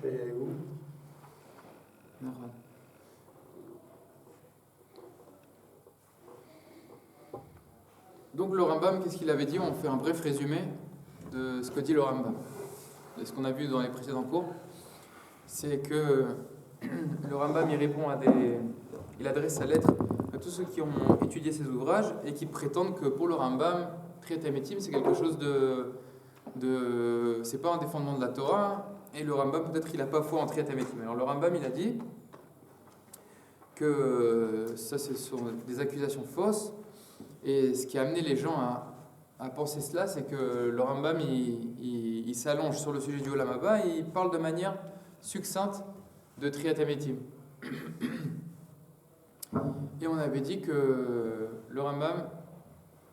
Yeshayahu. Donc le Rambam, qu'est-ce qu'il avait dit? On fait un bref résumé de ce que dit le Rambam. Et ce qu'on a vu dans les précédents cours, c'est que le Rambam il répond il adresse sa lettre à tous ceux qui ont étudié ses ouvrages et qui prétendent que pour le Rambam, Triyat Hametim, c'est quelque chose c'est pas un des fondements de la Torah, et le Rambam peut-être il n'a pas foi en Triyat Hametim. Alors le Rambam il a dit que ça ce sont des accusations fausses, et ce qui a amené les gens à penser cela, c'est que le Rambam il s'allonge sur le sujet du Olam Haba et il parle de manière succincte de Triyat Hametim. Et on avait dit que le Rambam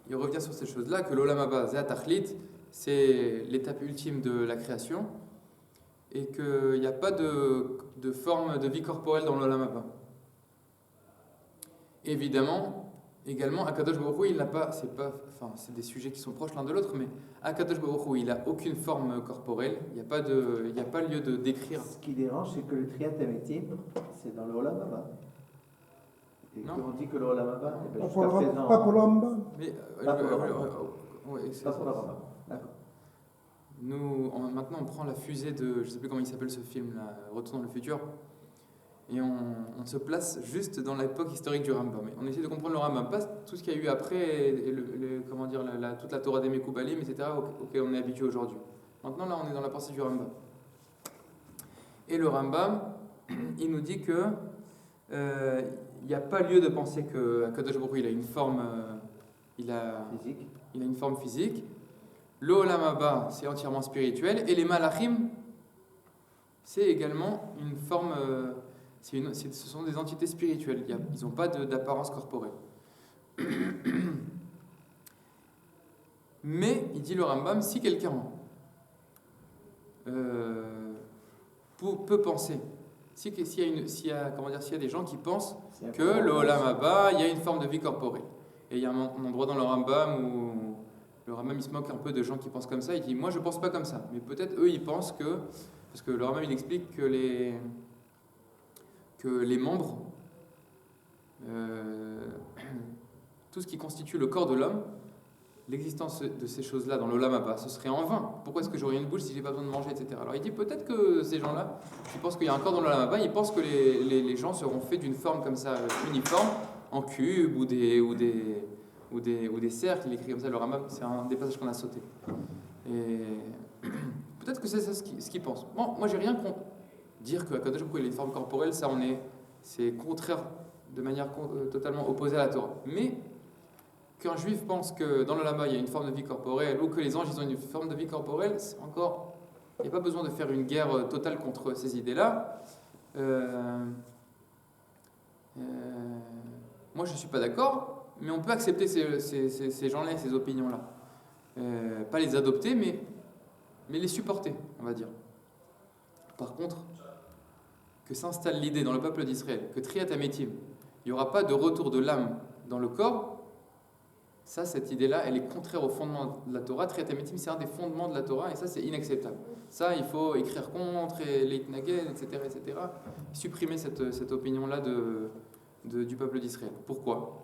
il revient sur ces choses-là, que l'Olam Haba, Zeh Tachlit, c'est l'étape ultime de la création, et qu'il n'y a pas de forme de vie corporelle dans l'Olam Haba. Également, Akadosh Baruch Hu, il n'a pas, c'est des sujets qui sont proches l'un de l'autre, mais Akadosh Baruch Hu, il n'a aucune forme corporelle, il n'y a pas lieu de décrire. Ce qui dérange, c'est que le Triyat Hametim, c'est dans le Olam Haba. Et on dit que le Olam Haba, pas pour le Rambam. Pas pour le Rambam. D'accord. Maintenant, on prend la fusée de, je ne sais plus comment il s'appelle ce film, là, Retour dans le futur, et on se place juste dans l'époque historique du Rambam. On essaie de comprendre le Rambam, pas tout ce qu'il y a eu après, et toute la Torah des Mekoubalim, etc., auquel on est habitué aujourd'hui. Maintenant, là, on est dans la pensée du Rambam. Et le Rambam, il nous dit que il n'y a pas lieu de penser qu'Akadosh Baruch Hu, il a une forme, Physique. Il a une forme physique. Le Olam Haba, c'est entièrement spirituel, et les Malachim, c'est également une forme. Ce sont des entités spirituelles. Ils n'ont pas d'apparence corporelle. Mais, il dit le Rambam, si quelqu'un peut penser, s'il y a des gens qui pensent que le Olam Haba, il y a une forme de vie corporelle. Et il y a un endroit dans le Rambam où le Rambam il se moque un peu de gens qui pensent comme ça. Il dit, moi je pense pas comme ça. Mais peut-être eux ils pensent que, parce que le Rambam il explique que les membres, tout ce qui constitue le corps de l'homme, l'existence de ces choses-là dans l'Olam Haba, ce serait en vain. Pourquoi est-ce que j'aurais une bouche si j'ai pas besoin de manger, etc. Alors il dit peut-être que ces gens-là, qui pensent qu'il y a un corps dans l'Olam Haba, ils pensent que les gens seront faits d'une forme comme ça, uniforme, en cube ou des cercles. Il écrit comme ça le Rambam, c'est un des passages qu'on a sauté. Et peut-être que c'est ça ce qu'ils pensent. Bon, moi j'ai rien contre dire que Akadosh Baruch Hu il a une forme corporelle, ça c'est contraire de manière totalement opposée à la Torah. Mais qu'un juif pense que dans le Lama il y a une forme de vie corporelle, ou que les anges ils ont une forme de vie corporelle, c'est encore, il n'y a pas besoin de faire une guerre totale contre ces idées-là. Moi je ne suis pas d'accord, mais on peut accepter ces gens-là, ces opinions-là. Pas les adopter, mais les supporter, on va dire. Par contre, que s'installe l'idée dans le peuple d'Israël que Triyat Hametim, il n'y aura pas de retour de l'âme dans le corps, cette idée-là, elle est contraire au fondement de la Torah. Triyat Hametim, c'est un des fondements de la Torah, et ça, c'est inacceptable. Ça, il faut écrire contre, et l'Eitnagel, etc., etc. Supprimer cette opinion-là du peuple d'Israël. Pourquoi?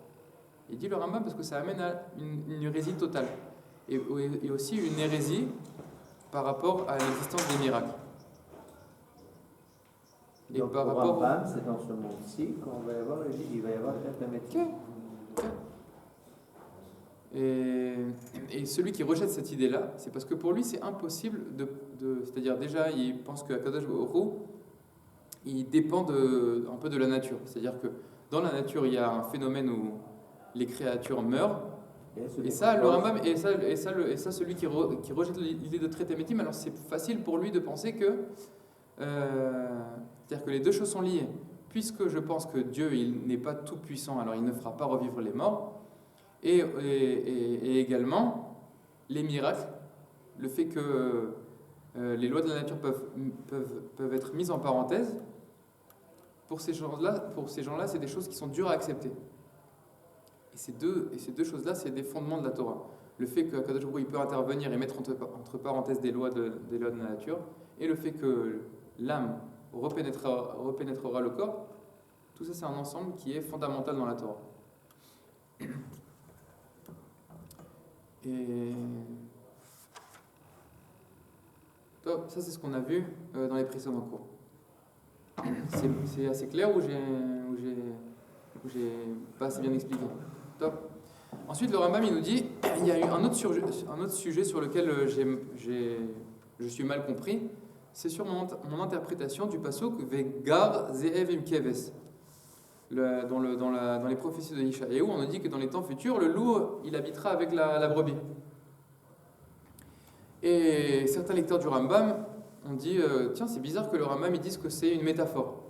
Il dit le Rambam parce que ça amène à une hérésie totale, et aussi une hérésie par rapport à l'existence des miracles. Et donc, par rapport Rambam, c'est dans ce monde-ci qu'il va y avoir Triyat Hametim. Et celui qui rejette cette idée-là, c'est parce que pour lui, c'est impossible c'est-à-dire déjà, il pense que Akadosh Baruch Hu, il dépend un peu de la nature. C'est-à-dire que dans la nature, il y a un phénomène où les créatures meurent. Et ça, le Rambam, celui qui rejette l'idée de Triyat Hametim, alors c'est facile pour lui de penser que c'est-à-dire que les deux choses sont liées. Puisque je pense que Dieu, il n'est pas tout puissant, alors il ne fera pas revivre les morts. Et également, les miracles, le fait que les lois de la nature peuvent être mises en parenthèse, pour ces gens-là, c'est des choses qui sont dures à accepter. Et ces deux choses-là, c'est des fondements de la Torah. Le fait que Kadosh Baruch Hu peut intervenir et mettre entre parenthèses des lois de la nature, et le fait que l'âme repénétrera le corps, tout ça c'est un ensemble qui est fondamental dans la Torah. Et top, ça c'est ce qu'on a vu dans les précédents cours. C'est assez clair ou j'ai pas assez bien expliqué. Top. Ensuite, le Rambam il nous dit il y a eu un autre sujet sur lequel je suis mal compris, c'est sur mon interprétation du pasuk Vegar Ze'ev im Keves. Dans les prophéties de Yeshayahu, on nous dit que dans les temps futurs, le loup il habitera avec la brebis. Et certains lecteurs du Rambam ont dit tiens, c'est bizarre que le Rambam il dise que c'est une métaphore,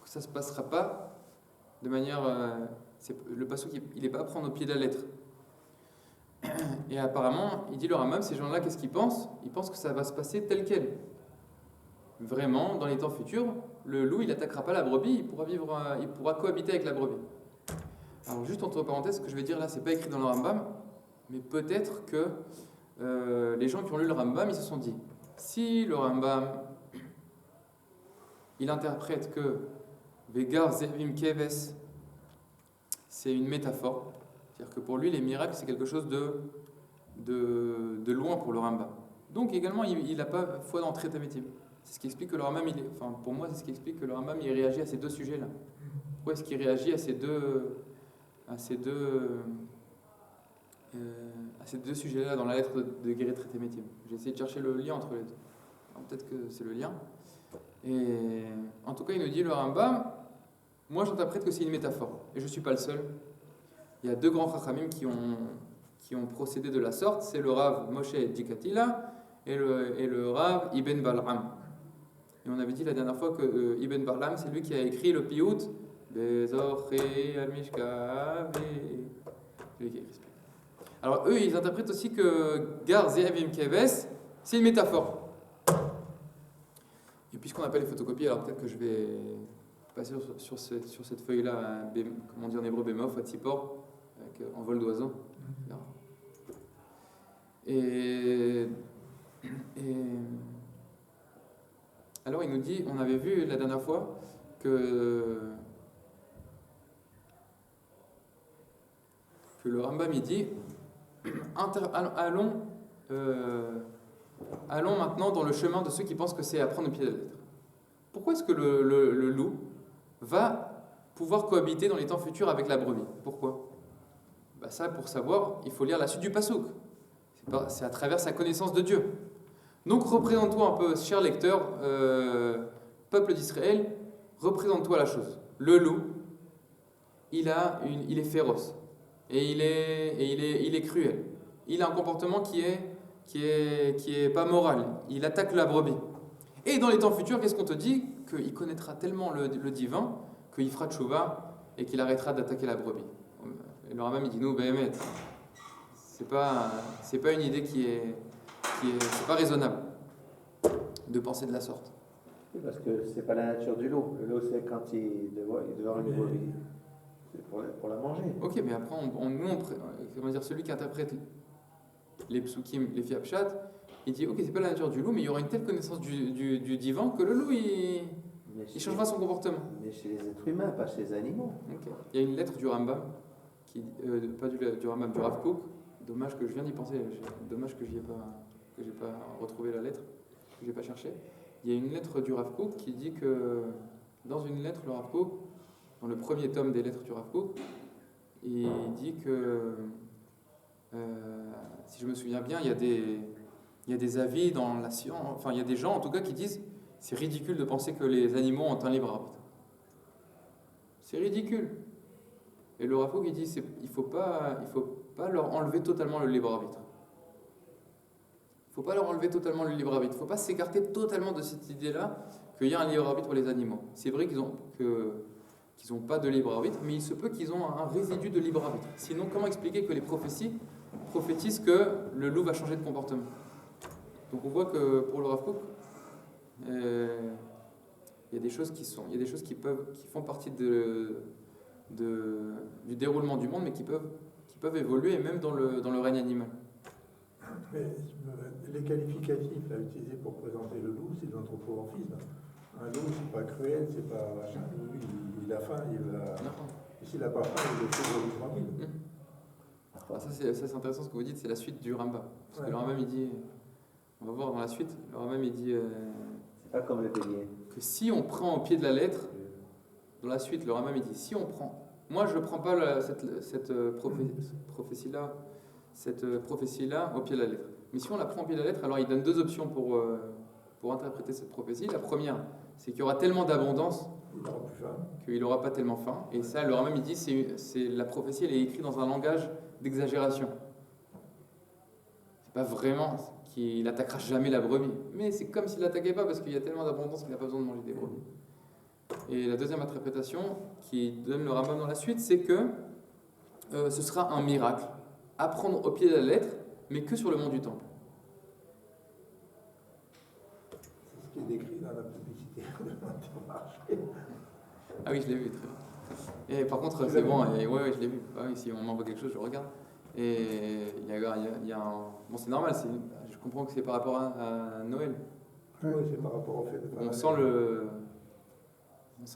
que ça ne se passera pas de manière. Le pasuk il n'est pas à prendre au pied de la lettre. Et apparemment, il dit le Rambam, ces gens-là, qu'est-ce qu'ils pensent? Ils pensent que ça va se passer tel quel. Vraiment, dans les temps futurs, le loup il n'attaquera pas la brebis, il pourra cohabiter avec la brebis. Alors juste entre parenthèses, ce que je vais dire là, c'est pas écrit dans le Rambam, mais peut-être que les gens qui ont lu le Rambam, ils se sont dit, si le Rambam il interprète que Vegar Zevim Keves c'est une métaphore, c'est-à-dire que pour lui les miracles c'est quelque chose de loin pour le Rambam. Donc également il n'a pas foi dans Tret Hametim. C'est ce qui explique que le Rambam, pour moi c'est ce qui explique que le Rambam il réagit à ces deux sujets-là. Pourquoi est-ce qu'il réagit à ces deux sujets-là dans la lettre de Guéret Tret Hametim? J'ai essayé de chercher le lien entre les deux. Alors, peut-être que c'est le lien. Et en tout cas, il nous dit le Rambam, moi j'interprète que c'est une métaphore. Et je ne suis pas le seul. Il y a deux grands Chachamim qui ont procédé de la sorte. C'est le Rav Moshe Dikatila et le Rav Ibn Bal'am. Et on avait dit la dernière fois que Ibn Bal'am, c'est lui qui a écrit le Piyut Bezoché al-Mishka. Alors eux, ils interprètent aussi que Gar Ze'evim Keves, c'est une métaphore. Et puisqu'on n'a pas les photocopies, alors peut-être que je vais passer sur cette feuille-là, comment dire en hébreu, Bémof, Atzipor, en vol d'oiseau. Et alors il nous dit, on avait vu la dernière fois que le Rambam il dit allons maintenant dans le chemin de ceux qui pensent que c'est à prendre au pied de la lettre. Pourquoi est-ce que le loup va pouvoir cohabiter dans les temps futurs avec la brebis? Pourquoi? Ça, pour savoir, il faut lire la suite du pasuk. C'est à travers sa connaissance de Dieu. Donc représente-toi un peu, cher lecteur, peuple d'Israël, représente-toi la chose. Le loup, il est féroce et il est cruel. Il a un comportement qui est pas moral. Il attaque la brebis. Et dans les temps futurs, qu'est-ce qu'on te dit? Qu'il connaîtra tellement le divin qu'il fera tchouva et qu'il arrêtera d'attaquer la brebis. Et le Rambam il dit nous, Béhémet, c'est pas une idée c'est pas raisonnable de penser de la sorte. Oui, parce que c'est pas la nature du loup. Le loup, c'est quand il devrait une brebis. C'est pour la manger. Ok, mais après, comment dire, celui qui interprète les psukim, les fiapshat, il dit ok, c'est pas la nature du loup, mais il y aura une telle connaissance du divin que le loup, il changera son comportement. Mais chez les êtres humains, pas chez les animaux. Okay. Il y a une lettre du Rambam, pas du Rambam, du Rav Kook. Dommage que je viens d'y penser, dommage que j'ai pas retrouvé la lettre, que j'ai pas cherché. Il y a une lettre du Rav Kook qui dit que dans une lettre, le Rav Kook, dans le premier tome des lettres du Rav Kook, il dit que si je me souviens bien, il y a des avis dans la science, enfin il y a des gens en tout cas qui disent c'est ridicule de penser que les animaux ont un libre arbitre. C'est ridicule. Et le Rav Kook il dit il faut pas leur enlever totalement le libre arbitre. Il ne faut pas leur enlever totalement le libre arbitre. Il ne faut pas s'écarter totalement de cette idée-là qu'il y a un libre arbitre pour les animaux. C'est vrai qu'ils n'ont pas de libre arbitre, mais il se peut qu'ils ont un résidu de libre arbitre. Sinon, comment expliquer que les prophéties prophétisent que le loup va changer de comportement? Donc on voit que pour le Rav Kook, il y a des choses qui font partie du déroulement du monde, mais qui peuvent évoluer même dans le règne animal. Mais les qualificatifs à utiliser pour présenter le loup, c'est de l'anthropomorphisme. Un loup, c'est pas cruel, c'est pas machin. Lui, il a faim, il va. Et s'il n'a pas faim, il est toujours tranquille. Alors ça, c'est intéressant ce que vous dites, c'est la suite du Rambam. Parce que le Rambam, il dit, on va voir dans la suite, le Rambam, il dit c'est pas comme le bélier. Que si on prend au pied de la lettre, dans la suite, le Rambam, il dit, si on prend, moi je ne prends pas cette prophétie-là au pied de la lettre. Mais si on la prend au pied de la lettre, alors il donne deux options pour interpréter cette prophétie. La première, c'est qu'il y aura tellement d'abondance qu'il n'aura pas tellement faim. Et ça, le Rambam, il dit, c'est la prophétie, elle est écrite dans un langage d'exagération. C'est pas vraiment qu'il n'attaquera jamais la brebis. Mais c'est comme s'il n'attaquait pas parce qu'il y a tellement d'abondance qu'il n'a pas besoin de manger des brebis. Et la deuxième interprétation qui donne le Rambam dans la suite, c'est que ce sera un miracle à prendre au pied de la lettre, mais que sur le mont du Temple. C'est ce qui est décrit dans la publicité de l'Intermarché. Ah oui, je l'ai vu, très bien. Et par contre, c'est bon, et ouais, je l'ai vu. Ah oui, si on m'envoie quelque chose, je regarde. Et il y a un... Bon, c'est normal, je comprends que c'est par rapport à Noël. Oui, c'est par rapport au fait. On sent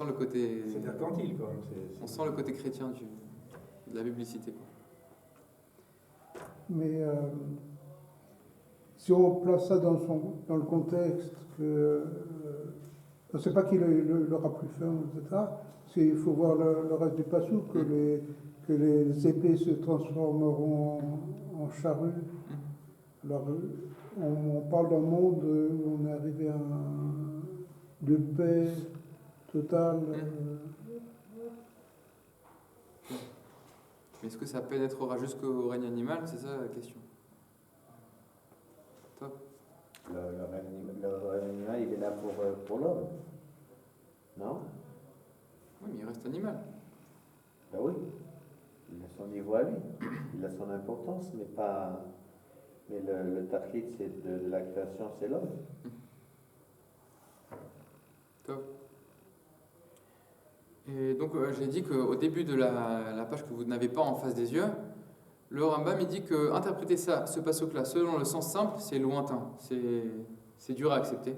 le côté... C'est mercantile, quand même. On sent le côté chrétien de la publicité, quoi. Mais si on place ça dans le contexte que c'est pas qu'il aura plus faim, etc. Il faut voir le reste du passage, que les épées se transformeront en charrues. Alors on parle d'un monde où on est arrivé à de paix totale. Mais est-ce que ça pénétrera jusqu'au règne animal? C'est ça la question. Toi? Le règne animal, il est là pour l'homme. Non? Oui, mais il reste animal. Ben oui. Il a son niveau à lui. Il a son importance, mais pas. Mais le tachlit, c'est de la création, c'est l'homme. Top. Et donc, j'ai dit qu'au début de la page que vous n'avez pas en face des yeux, le Rambam il dit que interpréter ce pasuk-là selon le sens simple, c'est lointain, c'est dur à accepter.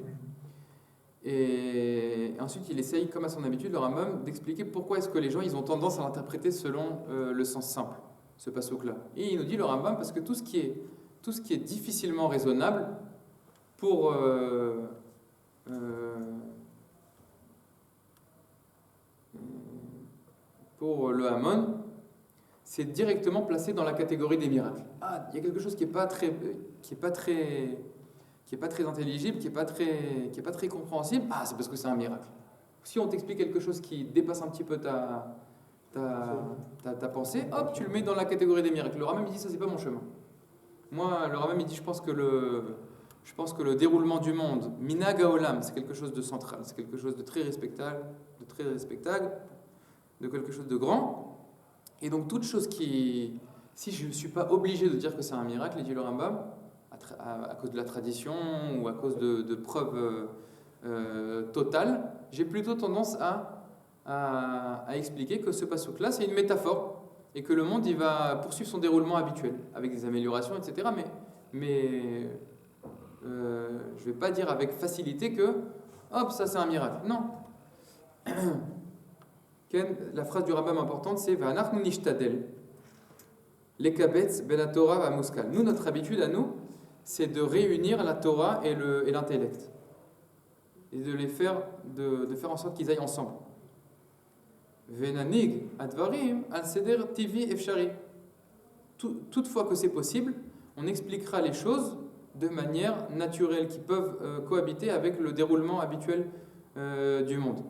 Et ensuite, il essaye, comme à son habitude, le Rambam, d'expliquer pourquoi est-ce que les gens ils ont tendance à l'interpréter selon le sens simple, ce pasuk-là. Et il nous dit, le Rambam, parce que tout ce qui est difficilement raisonnable pour le Hamon, c'est directement placé dans la catégorie des miracles. Ah, il y a quelque chose qui est pas très intelligible, qui est pas très compréhensible. Ah, c'est parce que c'est un miracle. Si on t'explique quelque chose qui dépasse un petit peu ta pensée, hop, tu le mets dans la catégorie des miracles. Le Rambam il dit ça, c'est pas mon chemin. Moi, le Rambam il dit je pense que le déroulement du monde, minag haolam, c'est quelque chose de central, c'est quelque chose de très respectable, de quelque chose de grand. Et donc toute chose qui, si je ne suis pas obligé de dire que c'est un miracle, dit le Rambam, à cause de la tradition ou à cause de preuves totales, j'ai plutôt tendance à expliquer que ce pasuk-là, c'est une métaphore et que le monde il va poursuivre son déroulement habituel avec des améliorations, etc. Mais je ne vais pas dire avec facilité que hop, ça c'est un miracle. Non. La phrase du Rambam importante, c'est Va'anachnu nishtadel lekabetz ben la Torah va muskal. Nous, notre habitude à nous, c'est de réunir la Torah et l'intellect et de faire en sorte qu'ils aillent ensemble. Venanig advarim al seder tivi efshari. Toutefois que c'est possible, on expliquera les choses de manière naturelle qui peuvent cohabiter avec le déroulement habituel du monde.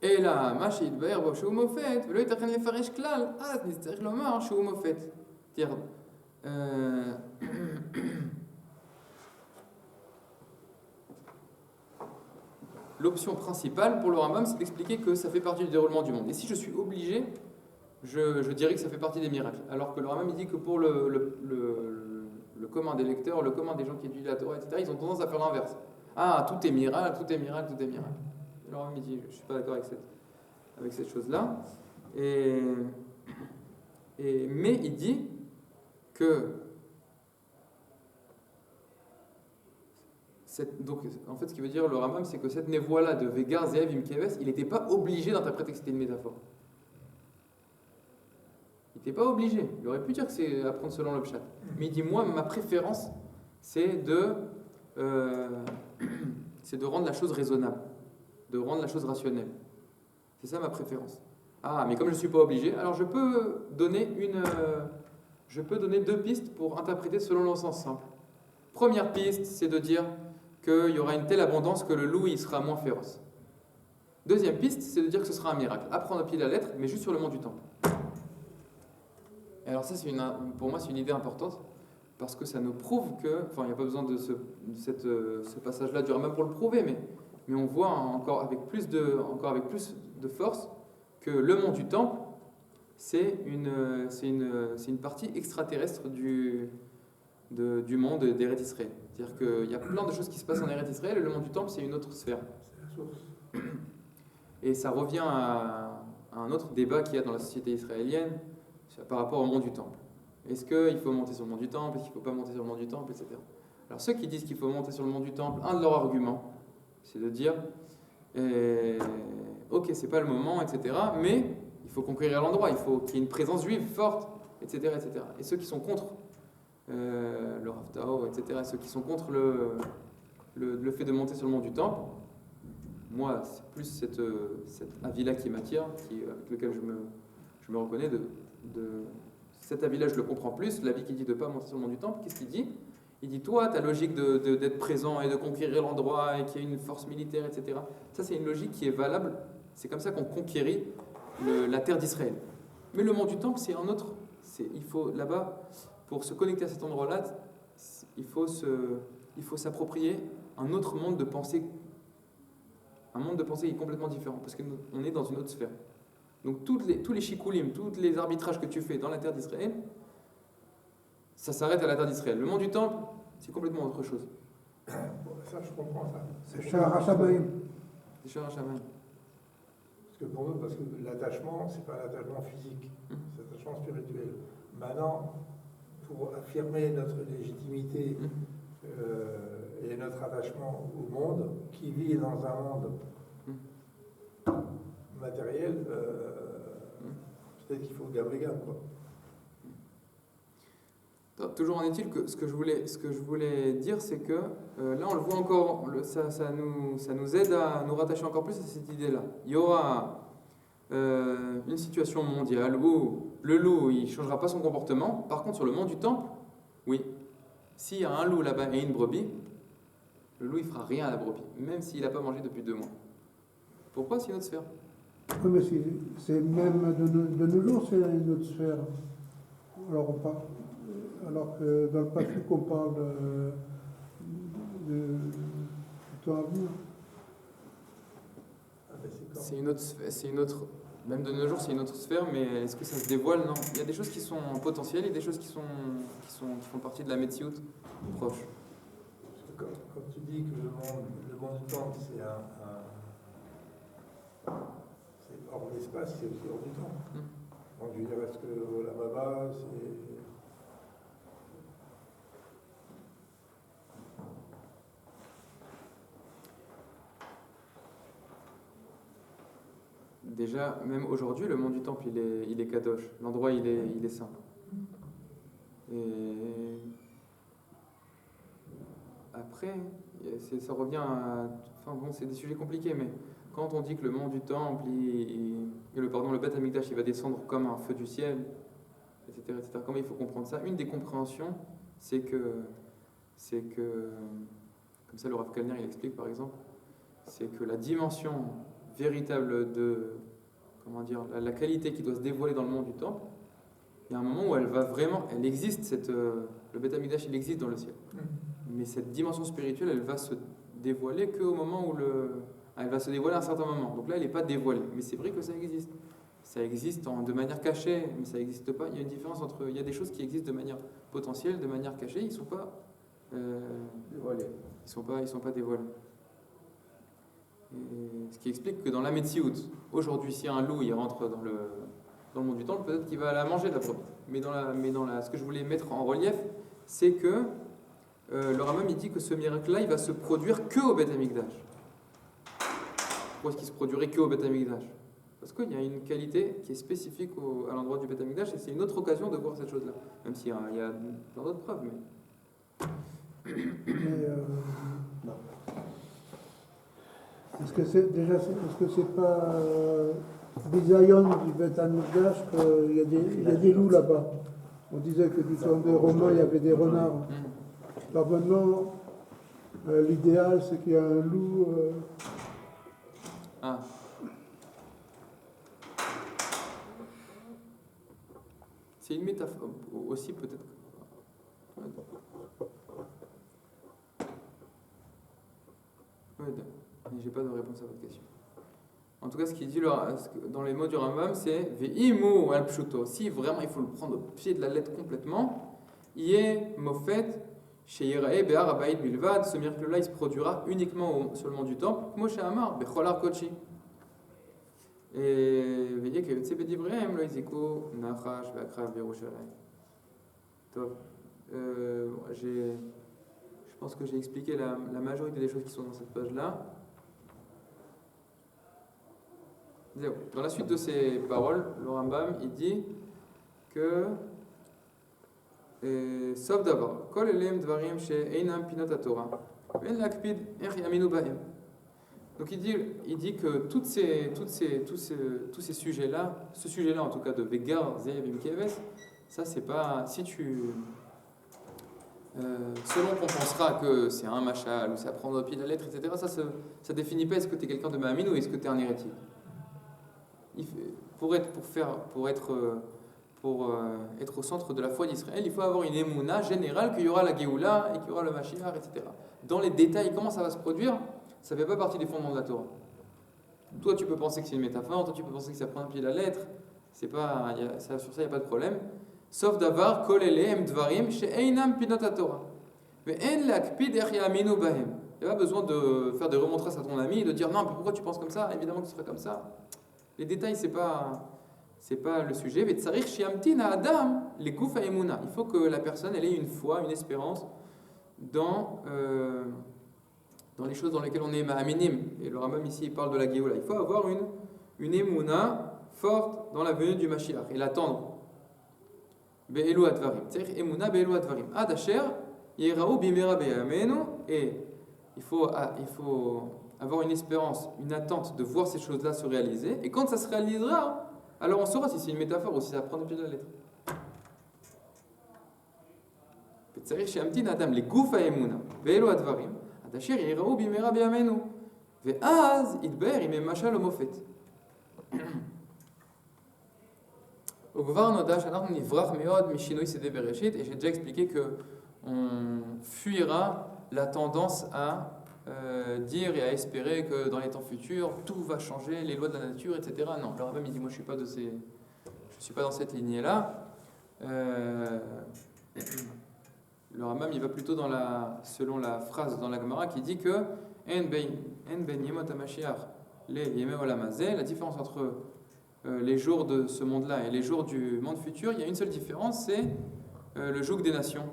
Et là, מה שהתבהר בו שהוא מופת, ולא ייתכן לפרש כלל, אז נצטרך לומר שהוא מופת. C'est-à-dire, l'option principale pour le Rambam, c'est d'expliquer que ça fait partie du déroulement du monde. Et si je suis obligé, je dirais que ça fait partie des miracles. Alors que le Rambam il dit que pour le commun des lecteurs, le commun des gens qui étudient la Torah, etc., ils ont tendance à faire l'inverse. Ah, tout est miracle, tout est miracle, tout est miracle. Alors il dit, je ne suis pas d'accord avec cette chose-là. Mais il dit que Donc, en fait, ce qui veut dire le Rambam, c'est que cette névoie-là de Vegar, Zeev, Imkeves, il n'était pas obligé d'interpréter que c'était une métaphore. Il n'était pas obligé. Il aurait pu dire que c'est à prendre selon le pshat. Mais il dit, moi, ma préférence, c'est c'est de rendre la chose raisonnable, de rendre la chose rationnelle. C'est ça ma préférence. Ah, mais comme je ne suis pas obligé, alors je peux donner deux pistes pour interpréter selon le sens simple. Première piste, c'est de dire qu'il y aura une telle abondance que le loup il sera moins féroce. Deuxième piste, c'est de dire que ce sera un miracle. Apprendre à pied la lettre, mais juste sur le mont du temple. Et alors ça, pour moi, c'est une idée importante, parce que ça nous prouve que, enfin, il n'y a pas besoin de ce passage-là du Rambam pour le prouver, mais on voit encore avec plus de force que le mont du temple, c'est une partie extraterrestre du monde d'Eretz Israël. C'est-à-dire qu'il y a plein de choses qui se passent en Eretz Israël et le mont du temple, c'est une autre sphère. C'est la source. Et ça revient à un autre débat qu'il y a dans la société israélienne par rapport au mont du temple. Est-ce qu'il faut monter sur le mont du temple, est-ce qu'il ne faut pas monter sur le mont du temple, etc. Alors ceux qui disent qu'il faut monter sur le mont du temple, un de leurs arguments, c'est de dire ok, c'est pas le moment, etc. Mais il faut conquérir l'endroit, il faut qu'il y ait une présence juive forte, etc. etc. Et ceux qui sont contre le Rav Tao, etc., ceux qui sont contre le fait de monter sur le mont du temple, moi, c'est plus cet avis-là qui m'attire, avec lequel je me reconnais. Cet avis-là, je le comprends plus. L'avis qui dit de ne pas monter sur le mont du temple, qu'est-ce qu'il dit ? Il dit, toi, ta logique d'être présent et de conquérir l'endroit et qu'il y ait une force militaire, etc. Ça, c'est une logique qui est valable. C'est comme ça qu'on conquérit la terre d'Israël. Mais le mont du temple, c'est un autre. Il faut, là-bas, pour se connecter à cet endroit-là, il faut s'approprier un autre monde de pensée. Un monde de pensée qui est complètement différent, parce qu'on est dans une autre sphère. Donc tous les shikulim, tous les arbitrages que tu fais dans la terre d'Israël, ça s'arrête à la terre d'Israël. Le mont du temple, c'est complètement autre chose. Bon, ça, je comprends ça. C'est Shar HaShamayim. C'est Shar HaShamayim. Parce que pour nous, parce que l'attachement, c'est pas l'attachement physique, c'est l'attachement spirituel. Maintenant, pour affirmer notre légitimité et notre attachement au monde, qui vit dans un monde matériel, peut-être qu'il faut gab quoi. Toujours en est-il que ce que je voulais dire, c'est que là on le voit encore, ça nous aide à nous rattacher encore plus à cette idée-là. Il y aura une situation mondiale où le loup il ne changera pas son comportement. Par contre, sur le mont du temple, oui, s'il y a un loup là-bas et une brebis, le loup il fera rien à la brebis, même s'il n'a pas mangé depuis 2 mois. Pourquoi? C'est une autre sphère. Oui, mais c'est même de nos jours, c'est une autre sphère. Alors que dans le passé, on parle du temps à venir. C'est une autre, même de nos jours, c'est une autre sphère, mais est-ce que ça se dévoile? Non. Il y a des choses qui sont potentielles et des choses qui font partie de la Metsiout proche. Parce que quand tu dis que le monde du temps, c'est hors de l'espace, c'est aussi hors du temps. Donc je veux dire, est-ce que la Baba, c'est... Déjà, même aujourd'hui, le mont du temple, il est kadosh. L'endroit, il est saint. Et après, ça revient à... Enfin bon, c'est des sujets compliqués, mais quand on dit que le mont du temple, le Beth Amikdash, il va descendre comme un feu du ciel, etc., comment il faut comprendre ça? Une des compréhensions, c'est que comme ça le Rav Kalner, il explique par exemple, c'est que la dimension véritable de, comment dire, la qualité qui doit se dévoiler dans le monde du temple, il y a un moment où elle existe, le Beth Amikdash, il existe dans le ciel. Mais cette dimension spirituelle, elle va se dévoiler qu'au moment où elle va se dévoiler à un certain moment. Donc là, elle n'est pas dévoilée. Mais c'est vrai que ça existe. Ça existe de manière cachée, mais ça n'existe pas. Il y a une différence il y a des choses qui existent de manière potentielle, de manière cachée, ils ne sont pas dévoilés. Ils sont pas dévoilés. Et ce qui explique que dans la Metsiout, aujourd'hui, si un loup il rentre dans le monde du temple, peut-être qu'il va la manger la brebis. Mais ce que je voulais mettre en relief, c'est que le Rambam il dit que ce miracle-là, il va se produire que au Beth Amikdash. Pourquoi est-ce qu'il se produirait que au Beth Amikdash? Parce qu'il y a une qualité qui est spécifique à l'endroit du Beth Amikdash et c'est une autre occasion de voir cette chose-là. Même s'il y a plein d'autres preuves. Mais... Non. Est-ce que c'est pas Bisayon du Beth Amikdash qu'il y a des loups là-bas? On disait que du temps des Romains, il y avait des renards. Alors maintenant, l'idéal, c'est qu'il y a un loup. Ah. C'est une métaphore aussi, peut-être. Ouais, mais j'ai pas de réponse à votre question. En tout cas, ce qu'il dit dans les mots du Rambam, c'est Ve'imu al pshuto. Si vraiment il faut le prendre au pied de la lettre complètement, yé mofet chez Yerae be'ar abayit bilvad. Ce miracle-là, il se produira uniquement sur le mont du temple. Moshe Amar becholar kochi. Et veillez que Yotze bedivrehem lo yiziko nachash ve'akrav Yerushalayim. Top. Je pense que j'ai expliqué la majorité des choses qui sont dans cette page-là. Dans la suite de ces paroles, le Rambam il dit que sauf d'abord, kol elem dvarim she'einam pinot haTorah, ve'en lakpid ech yaminu bahem. Donc il dit que tous ces sujets-là, ce sujet-là en tout cas de Vegar Ze'ev Imkeves, ça c'est pas si tu selon qu'on pensera que c'est un machal ou c'est à prendre au pied de la lettre, etc. Ça définit pas est-ce que tu es quelqu'un de Ma'amin ou est-ce que tu es un hérétique. Pour être au centre de la foi d'Israël, il faut avoir une émouna générale qu'il y aura la Géoula et qu'il y aura le Mashiach, etc. Dans les détails, comment ça va se produire, ça ne fait pas partie des fondements de la Torah. Toi, tu peux penser que c'est une métaphore, toi, tu peux penser que ça prend un pied de la lettre. Sur ça, il n'y a pas de problème. Sauf d'avar kol elehem dvarim she'einam pinot haTorah. Ve'en lakpid ech yaminu bahem. Il n'y a pas besoin de faire des remontrances à ton ami et de dire non, mais pourquoi tu penses comme ça? Évidemment que ce serait comme ça. Les détails, c'est pas le sujet. Il faut que la personne elle ait une foi, une espérance dans les choses dans lesquelles on est ma'aminim. Et le Rambam ici il parle de la Géoula. Il faut avoir une émouna forte dans la venue du Mashiach et l'attendre. Be'elu advarim. C'est-à-dire émouna be'elu advarim. Ad asher yeraou bimera be'amenu. Et il faut avoir une espérance, une attente de voir ces choses-là se réaliser. Et quand ça se réalisera, alors on saura si c'est une métaphore ou si ça prend le pied de la lettre. Petzarich she'amtin adam leguf ha'emuna ve'elu advarim ad asher yeraou bimera be'amenu ve'az yidber im mashal umofet. Au gouvernement d'Ashana, on ivrach meod mishinoi sede bereshit, et j'ai déjà expliqué que on fuira la tendance à dire et à espérer que dans les temps futurs tout va changer, les lois de la nature, etc. Non, le Rambam il dit moi je suis pas dans cette lignée-là. Le Rambam il va plutôt selon la phrase dans la Gemara qui dit que en ben yemot hamashiach le yemei olam hazeh, la différence entre les jours de ce monde-là et les jours du monde futur, il y a une seule différence, c'est le joug des nations.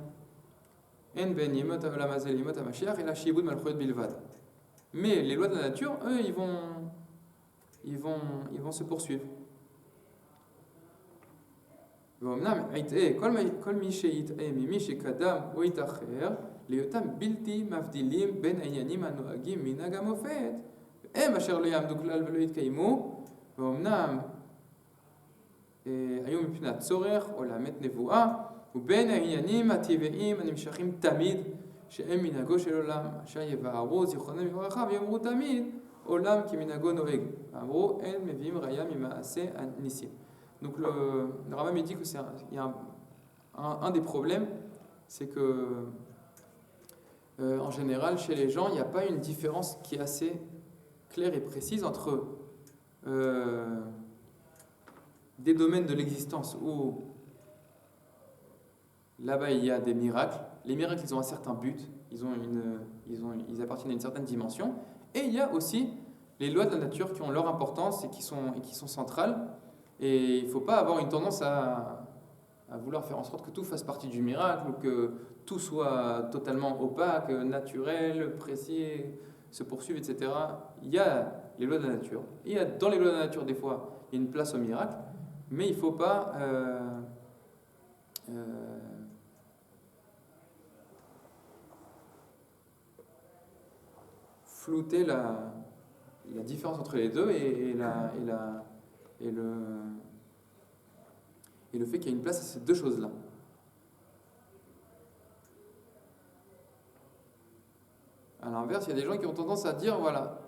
En ben yemot olam hazeh le yemot hamashiach et la shibud malchut bilvad. Mais les lois de la nature, eux, ils vont se poursuivre. כל מי שיטעה ממי שקדם או יתאחר להיותם בלתי מבדילים בין העניינים הנוהגים מנהג המופת הם אשר לא יעמדו כלל ולא יתקיימו ואומנם היו מבחינת צורך או לאמת נבואה ובין העניינים הטבעיים הנמשכים תמיד שהם מנהגו של עולם אשר יבערו זיכרונם לברכה ויאמרו תמיד עולם כמנהגו נוהג ואמרו אין מביאים ראיה ממעשה הניסים. Donc le Rambam dit que il y a un des problèmes, c'est que en général chez les gens il n'y a pas une différence qui est assez claire et précise entre des domaines de l'existence où là-bas il y a des miracles. Les miracles ils ont un certain but, ils appartiennent à une certaine dimension, et il y a aussi les lois de la nature qui ont leur importance et qui sont centrales. Et il ne faut pas avoir une tendance à vouloir faire en sorte que tout fasse partie du miracle ou que tout soit totalement opaque, naturel, précis, se poursuive, etc. Il y a les lois de la nature. Dans les lois de la nature, des fois, il y a une place au miracle, mais il ne faut pas flouter la différence entre les deux et le fait qu'il y a une place à ces deux choses-là. À l'inverse, il y a des gens qui ont tendance à dire, voilà,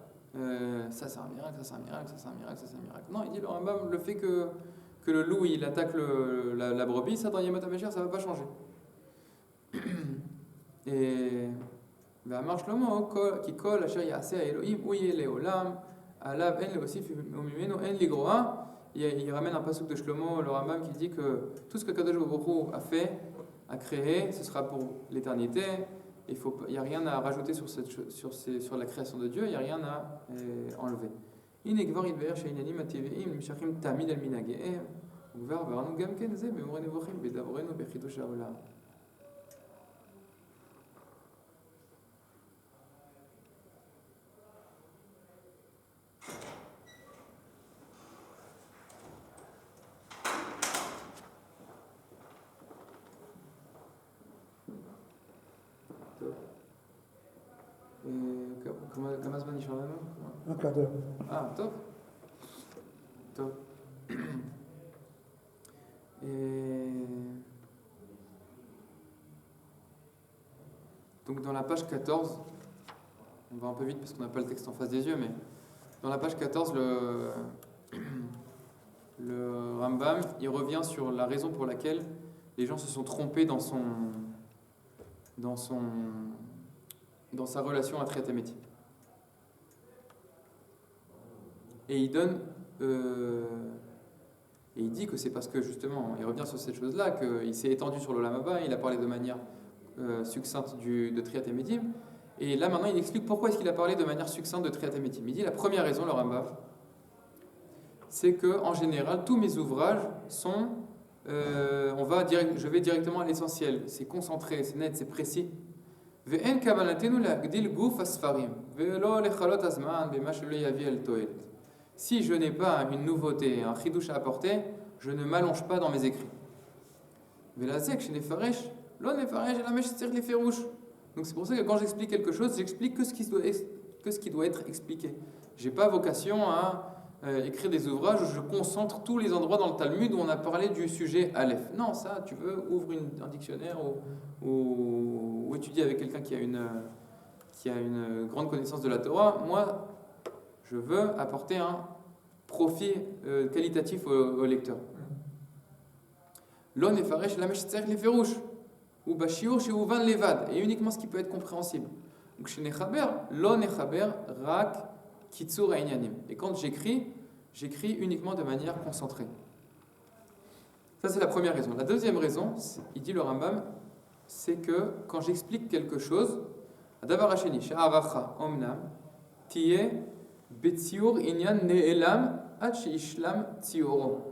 ça c'est un miracle, ça c'est un miracle, ça c'est un miracle, ça c'est un miracle. Non, il dit le Rambam, le fait que le loup il attaque la brebis, ça dans Yemot HaMashiach, ça ne va pas changer. Et Amar Shlomo, qui colle, Asher Yaseh Elohim, ou Leolam, Alav En Leosif, Umimeno En Ligroa. Il ramène un pasuk de Shlomo, le Rambam, qui dit que tout ce que Kadosh Baruch Hu a fait, a créé, ce sera pour l'éternité. Il n'y a rien à rajouter sur la création de Dieu, il n'y a rien à enlever. Inegvar Idver Sheinanim Ativeim, Mishachim Tamid al Minageem, Ugvar Baranu Gamken Ze, Memorenu Vochim, Bedavorenu Bechidush Haolam. כמה זמן נשאר לנו? Un quart d'heure. טוב. טוב. Donc dans la page 14, on va un peu vite parce qu'on n'a pas le texte en face des yeux, mais dans la page 14, le Rambam, il revient sur la raison pour laquelle les gens se sont trompés dans sa relation à Triataméti. Et il donne, et il dit que c'est parce que justement, il revient sur cette chose-là, qu'il s'est étendu sur l'Olam Haba, il a parlé de manière succincte de Triatamétim, et là maintenant il explique pourquoi est-ce qu'il a parlé de manière succincte de Triatamétim. Il dit la première raison, le Rambam, c'est que en général tous mes ouvrages sont, je vais directement à l'essentiel, c'est concentré, c'est net, c'est précis. ואין כוונתנו להגדיל גוף הספרים ולא לכלות הזמן במה שלא יביא אל תועלת. Si je n'ai pas une nouveauté, un chidouche à apporter, je ne m'allonge pas dans mes écrits. ולזה כשנפרש, לא נפרש אלא מה שצריך לפירוש. Donc c'est pour ça que quand j'explique quelque chose, j'explique que ce qui doit être expliqué. J'ai pas vocation à écrire des ouvrages où je concentre tous les endroits dans le Talmud où on a parlé du sujet Aleph. Non, ça, tu veux, ouvre un dictionnaire ou étudier avec quelqu'un qui a une grande connaissance de la Torah. Moi, je veux apporter un profit qualitatif au lecteur. L'on est faresh la mesh tzarich leferush ou bashiur chez Uvan levad, et uniquement ce qui peut être compréhensible. Donc chez Nechaber, l'on nechaber rak Kitsur Einyanim. Et quand j'écris uniquement de manière concentrée. Ça, c'est la première raison. La deuxième raison, il dit le Rambam, c'est que quand j'explique quelque chose, Adavar Hasheni, Sha'aracha, Omnam, Tiye, Betsiur, Inyan, Ne'elam, Ad Sheishlam, Tsioro.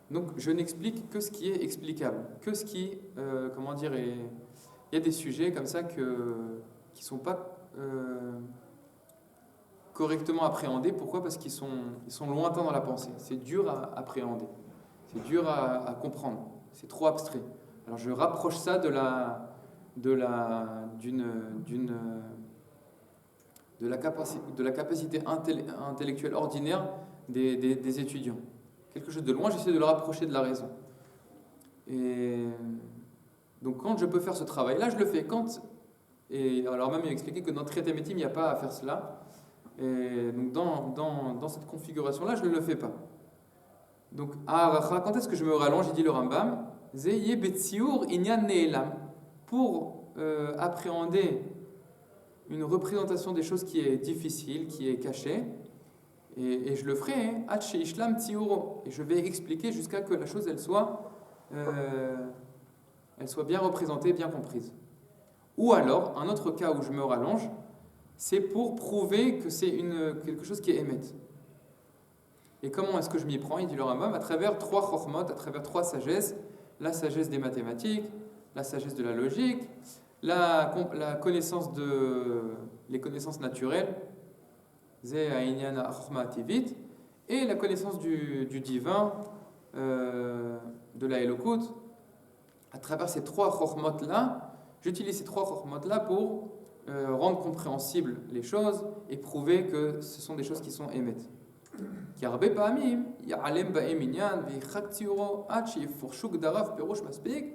Donc, je n'explique que ce qui est explicable, que ce qui, il y a des sujets comme ça qui ne sont pas correctement appréhendés. Pourquoi ? Parce qu'ils sont lointains dans la pensée. C'est dur à appréhender. C'est dur à comprendre. C'est trop abstrait. Alors je rapproche ça de la capacité intellectuelle ordinaire des étudiants. Quelque chose de loin, j'essaie de le rapprocher de la raison. Et donc quand je peux faire ce travail-là, je le fais. Et alors même il a expliqué que dans Triatamétim, il n'y a pas à faire cela. Et donc dans cette configuration-là, je ne le fais pas. Donc, quand est-ce que je me rallonge ? Il dit le Rambam, Zeye betsiur inyan ne'elam, pour appréhender une représentation des choses qui est difficile, qui est cachée, et je le ferai, Ad sheishlam tsiuro, et je vais expliquer jusqu'à que la chose elle soit bien représentée, bien comprise. Ou alors, un autre cas où je me rallonge, c'est pour prouver que c'est quelque chose qui est émette. Et comment est-ce que je m'y prends ? Il dit le Rambam, à travers 3 chormot, à travers 3 sagesses, la sagesse des mathématiques, la sagesse de la logique, la connaissance les connaissances naturelles, et la connaissance du divin, de la Elokut. À travers ces trois chormot-là, j'utilise ces trois chormot-là pour rendre compréhensibles les choses et prouver que ce sont des choses qui sont émettes. Car הרבה פעמים יעלם בהם עניין ויחק ציורו עד שיפורשו גדריו פירוש מספיק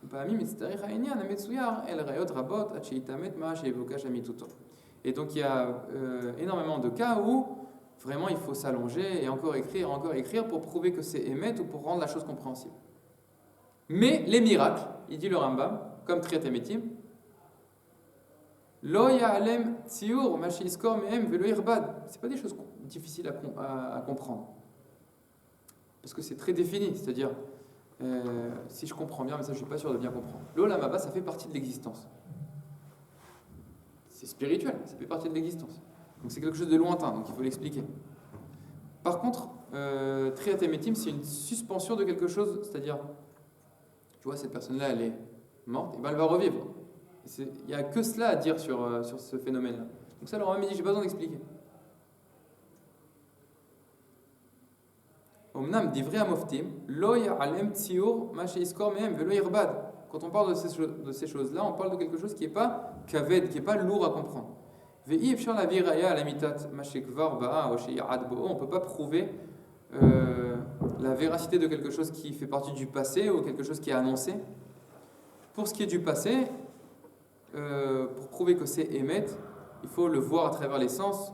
ופעמים יצטרך העניין המצויר אל ראיות רבות עד שיתאמת מה שיבוקש אמיתותו. Et donc il y a énormément de cas où vraiment il faut s'allonger et encore écrire pour prouver que c'est émet ou pour rendre la chose compréhensible. Mais les miracles, il dit le Rambam, comme Triat Emetim, Lo ya'alem tsiur ma she'iskor mehem velo irbad. C'est pas des choses difficiles à comprendre. Parce que c'est très défini, c'est-à-dire, si je comprends bien, mais ça je suis pas sûr de bien comprendre. L'olam haba, ça fait partie de l'existence. C'est spirituel, ça fait partie de l'existence. Donc c'est quelque chose de lointain, donc il faut l'expliquer. Par contre, Triat Emetim, c'est une suspension de quelque chose, c'est-à-dire, tu vois, cette personne-là, elle est morte, et ben elle va revivre. Il n'y a que cela à dire sur ce phénomène-là. Donc ça, le Rambam dit, j'ai pas besoin d'expliquer. Omnam divrei hamoftim, lo ya'alem tsiur ma she'iskor mehem velo irbad. Quand on parle de ces choses-là, on parle de quelque chose qui n'est pas kaved, qui n'est pas lourd à comprendre. Ve'i efshar lavi raya ala mitat ma she'kvar ba'a o she'ya'ad bo'o. On ne peut pas prouver la véracité de quelque chose qui fait partie du passé ou quelque chose qui est annoncé. Pour ce qui est du passé, pour prouver que c'est émet, il faut le voir à travers les sens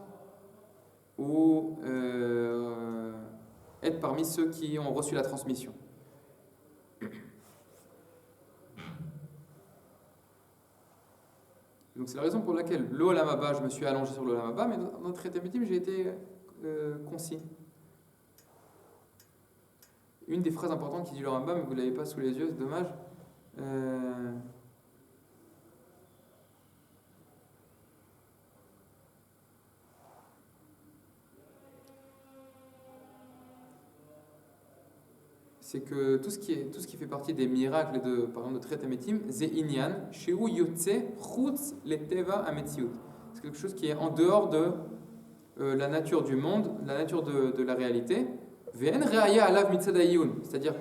ou être parmi ceux qui ont reçu la transmission. Donc c'est la raison pour laquelle l'Olam Haba, je me suis allongé sur l'Olam Haba, mais dans notre Triat Emetim, j'ai été concis. Une des phrases importantes qui dit le Rambam, mais vous ne l'avez pas sous les yeux, c'est dommage. C'est que tout ce qui fait partie des miracles par exemple de Triat Emetim, c'est inyan, sheu yotze chutz leteva ametziut. C'est quelque chose qui est en dehors de la nature du monde, la nature de la réalité. Ve'en re'aya alav mitzad hayun, c'est-à-dire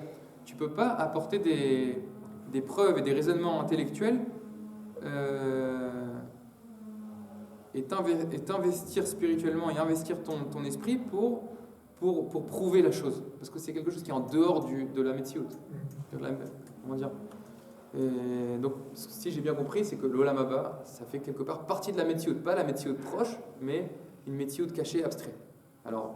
tu peux pas apporter des preuves et des raisonnements intellectuels et t'investir spirituellement et investir ton esprit pour prouver la chose, parce que c'est quelque chose qui est en dehors de la metsiout. Comment dire? Et donc, si j'ai bien compris, c'est que l'Olam Haba, ça fait quelque part partie de la metsiout, pas la metsiout proche, mais une metsiout cachée, abstraite. Alors,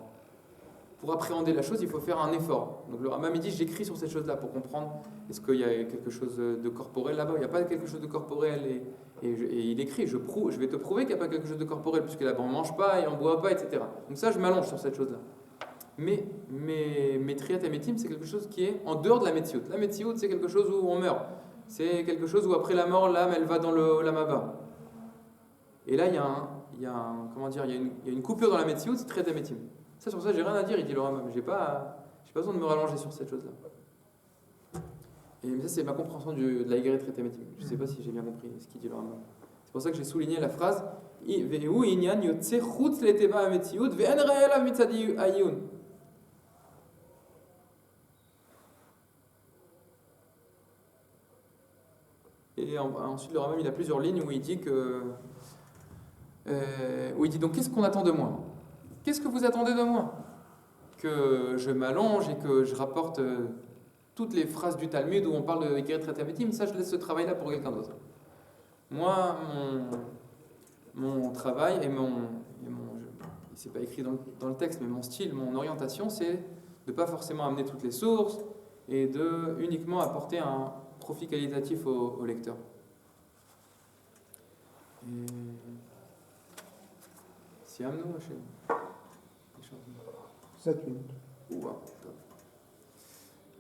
pour appréhender la chose, il faut faire un effort. Donc le Rambam dit, j'écris sur cette chose-là pour comprendre, est-ce qu'il y a quelque chose de corporel là-bas? Il n'y a pas quelque chose de corporel, et il écrit, je vais te prouver qu'il n'y a pas quelque chose de corporel, puisque là-bas on ne mange pas et on ne boit pas, etc. Donc ça, je m'allonge sur cette chose-là. Mais Triat Emetim, c'est quelque chose qui est en dehors de la Metsiout. La Metsiout, c'est quelque chose où on meurt. C'est quelque chose où après la mort, l'âme, elle va dans le Olam Haba. Et là, il y a une coupure dans la Metsiout, c'est Triat Emetim. Ça, sur ça, j'ai rien à dire, il dit le Rambam. J'ai pas besoin de me rallonger sur cette chose-là. Et ça, c'est ma compréhension de la Y Triat Emetim. Je ne sais pas si j'ai bien compris ce qu'il dit le Rambam. C'est pour ça que j'ai souligné la phrase Ve'u inyan yotze chutz leteva ametziut ve'en re'aya alav mitzad hayun. Et ensuite, le Rambam, il a plusieurs lignes où il dit donc qu'est-ce qu'on attend de moi? Qu'est-ce que vous attendez de moi? Que je m'allonge et que je rapporte toutes les phrases du Talmud où on parle de Geret Triat Emetim, ça je laisse ce travail-là pour quelqu'un d'autre. Moi, mon travail c'est pas écrit dans le texte, mais mon style, mon orientation, c'est de ne pas forcément amener toutes les sources et de uniquement apporter un profit qualitatif au lecteur. Si amenons, je sais. 7 minutes. Wow, top.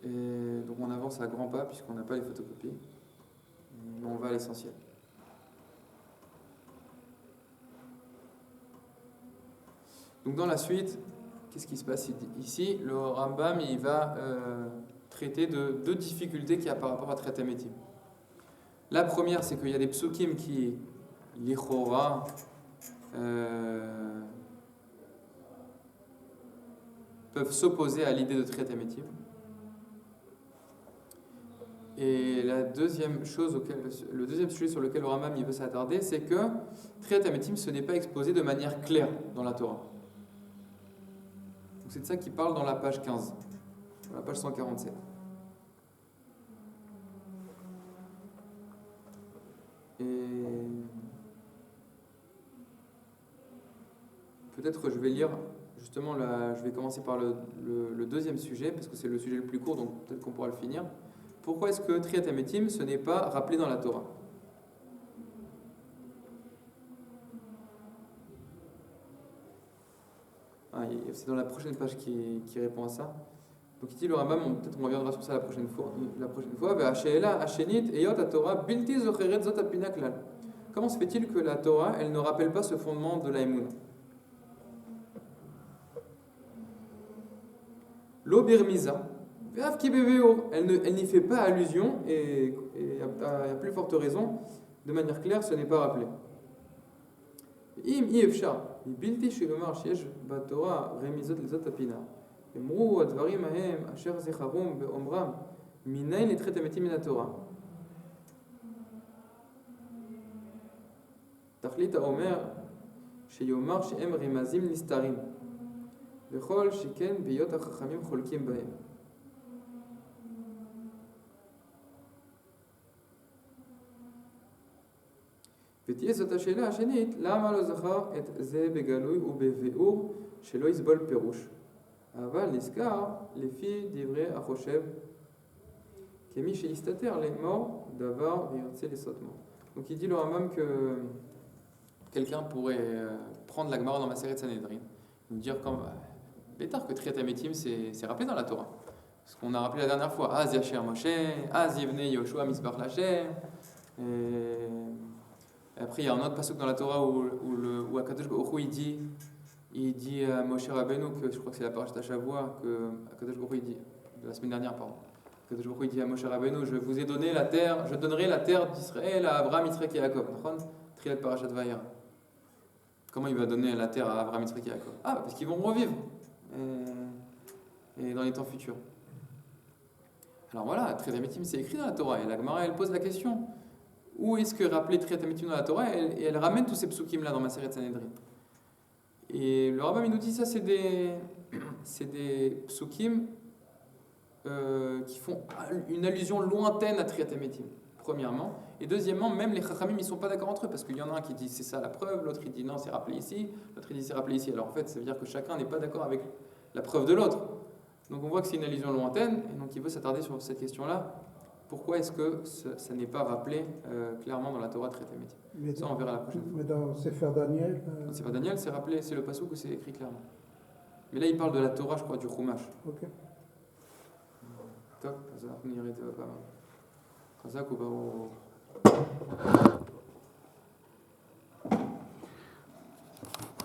Et donc on avance à grands pas puisqu'on n'a pas les photocopies. Mais on va à l'essentiel. Donc dans la suite, qu'est-ce qui se passe ici? Le Rambam, il va traiter de deux difficultés qu'il y a par rapport à Triat Emetim. La première, c'est qu'il y a des psukim qui, lichora, peuvent s'opposer à l'idée de Triat Ametim. Et la deuxième chose, le deuxième sujet sur lequel le Rambam il veut s'attarder, c'est que Triat Ametim, ce n'est pas exposé de manière claire dans la Torah. Donc c'est de ça qu'il parle dans la page 15, dans la page 147. Et peut-être je vais lire, justement, je vais commencer par le deuxième sujet, parce que c'est le sujet le plus court, donc peut-être qu'on pourra le finir. Pourquoi est-ce que Triat Ametim, ce n'est pas rappelé dans la Torah? C'est dans la prochaine page qui répond à ça. Donc il dit le Rambam, peut-être on reviendra sur ça la prochaine fois. Comment se fait-il que la Torah, elle ne rappelle pas ce fondement de l'Aïmoun? L'Obermiza, elle n'y fait pas allusion, et à plus forte raison, de manière claire, ce n'est pas rappelé. Im Yefshar, Bilti Shilomar Shiesh Batora Remizot Lezot Apina. Emru Advarim Ahem Asher Zecharum Beomram Minayin et Triat Ametim min Torah. Tachlit Haomer Sheyomar Shehem Remazim Nistarim. Vechol Shiken Biyot HaChachamim Cholkim Bahem. ותהיה זאת השאלה השנית, למה לא זכר את זה בגלוי ובביאור שלא יסבול פירוש? אבל נזכר לפי דברי החושב כמי שיסתתר לאמור דבר וירצה לסותמו. Donc il dit le Rambam que quelqu'un pourrait prendre la Gemara dans ma série de Sanhedrin, nous dire comme bétar que Triat Ametim c'est rappelé dans la Torah. Ce qu'on a rappelé la dernière fois, Az Yasher Moshe, Az Yivne Yoshua Misbach Lachem. Après, il y a un autre passage dans la Torah où Akadosh Baruch Hu il dit à Moshe Rabbeinu, que je crois que c'est la parashat Shavua, que Akadosh Baruch Hu il dit, de la semaine dernière, pardon. Akadosh Baruch Hu il dit à Moshe Rabbeinu, je vous ai donné la terre, je donnerai la terre d'Israël à Abraham, Yitzhak et Yaakov. Triat parashat Vayera. Comment il va donner la terre à Abraham, Yitzhak et Yaakov? Ah, parce qu'ils vont revivre et dans les temps futurs. Alors voilà, Triat Ametim c'est écrit dans la Torah, et la Gemara elle pose la question. Où est-ce que rappelé Triat Ametim dans la Torah, et elle ramène tous ces psukim là dans ma série de Sanhedrin. Et le Rambam il nous dit ça, c'est des psukim qui font une allusion lointaine à Triat Ametim, premièrement. Et deuxièmement, même les Chachamim ils ne sont pas d'accord entre eux, parce qu'il y en a un qui dit c'est ça la preuve, l'autre il dit non c'est rappelé ici, l'autre il dit c'est rappelé ici. Alors en fait ça veut dire que chacun n'est pas d'accord avec la preuve de l'autre. Donc on voit que c'est une allusion lointaine, et donc il veut s'attarder sur cette question-là. Pourquoi est-ce que ça n'est pas rappelé clairement dans la Torah Triat Ametim? Ça, on verra la prochaine fois. Mais dans Sefer Daniel... Dans Sefer Daniel, c'est rappelé, c'est le passouk où c'est écrit clairement. Mais là, il parle de la Torah, je crois, du Chumash. Ok. Top, ça, on y arrête pas mal. Chazak ou